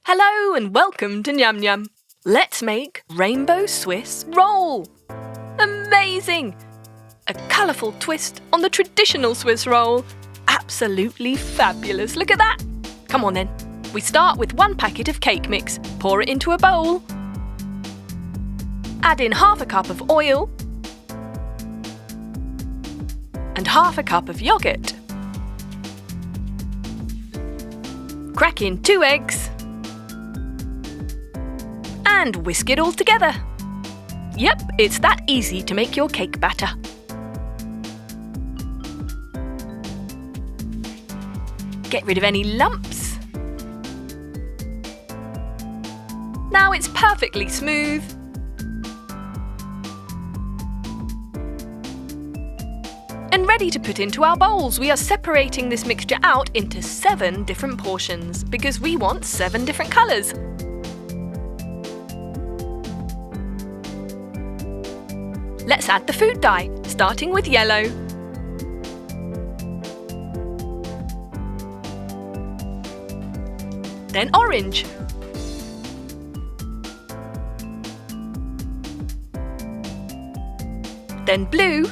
Hello and welcome to Nyam Nyam. Let's make rainbow Swiss roll. Amazing! A colourful twist on the traditional Swiss roll. Absolutely fabulous. Look at that. Come on then. We start with 1 packet of cake mix. Pour it into a bowl. Add in half a cup of oil and half a cup of yoghurt. Crack in 2 eggs and whisk it all together. Yep, it's that easy to make your cake batter. Get rid of any lumps. Now it's perfectly smooth. And ready to put into our bowls. We are separating this mixture out into 7 different portions because we want 7 different colours. Let's add the food dye, starting with yellow. Then orange. Then blue.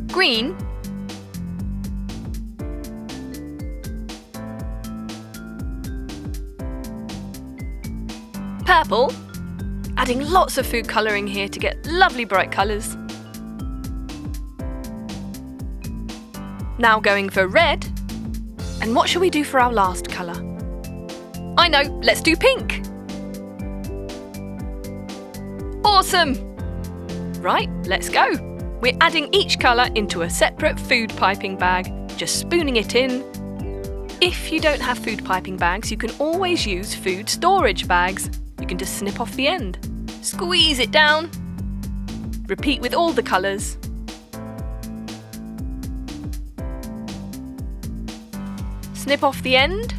Green. Purple. Adding lots of food colouring here to get lovely bright colours. Now going for red. And what shall we do for our last colour? I know, let's do pink. Awesome! Right, let's go. We're adding each colour into a separate food piping bag, just spooning it in. If you don't have food piping bags, you can always use food storage bags. You can just snip off the end. Squeeze it down. Repeat with all the colours. Snip off the end.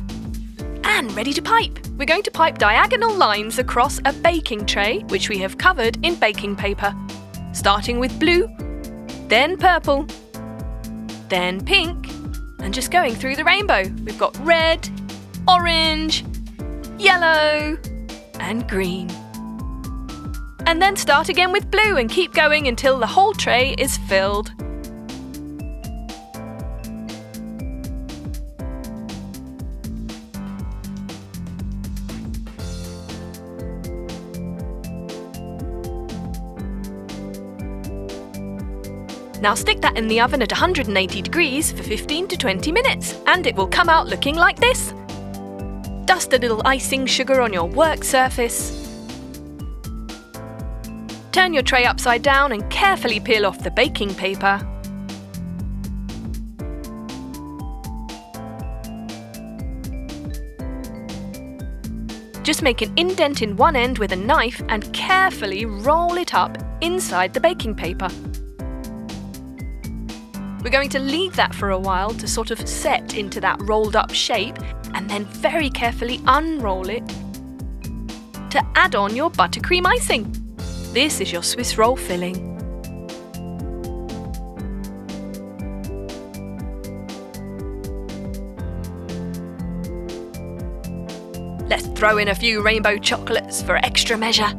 And ready to pipe. We're going to pipe diagonal lines across a baking tray, which we have covered in baking paper. Starting with blue, then purple, then pink, and just going through the rainbow. We've got red, orange, yellow, and green. And then start again with blue and keep going until the whole tray is filled. Now stick that in the oven at 180 degrees for 15 to 20 minutes and it will come out looking like this. Dust a little icing sugar on your work surface. Turn your tray upside down and carefully peel off the baking paper. Just make an indent in one end with a knife and carefully roll it up inside the baking paper. We're going to leave that for a while to sort of set into that rolled up shape and then very carefully unroll it to add on your buttercream icing. This is your Swiss roll filling. Let's throw in a few rainbow chocolates for extra measure.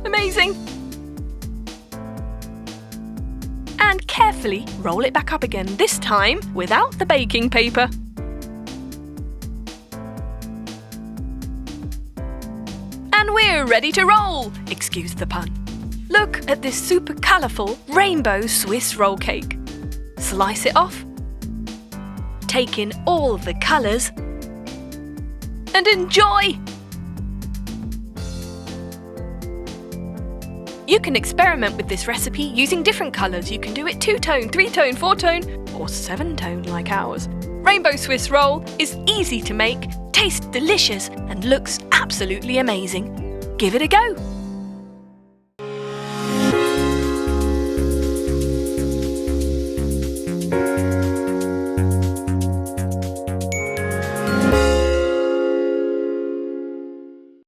Amazing! And carefully roll it back up again, this time without the baking paper. And we're ready to roll! Excuse the pun. Look at this super colourful rainbow Swiss roll cake. Slice it off. Take in all the colours. And enjoy! You can experiment with this recipe using different colours. You can do it 2-tone, 3-tone, 4-tone, or 7-tone like ours. Rainbow Swiss roll is easy to make, tastes delicious, and looks absolutely amazing. Give it a go!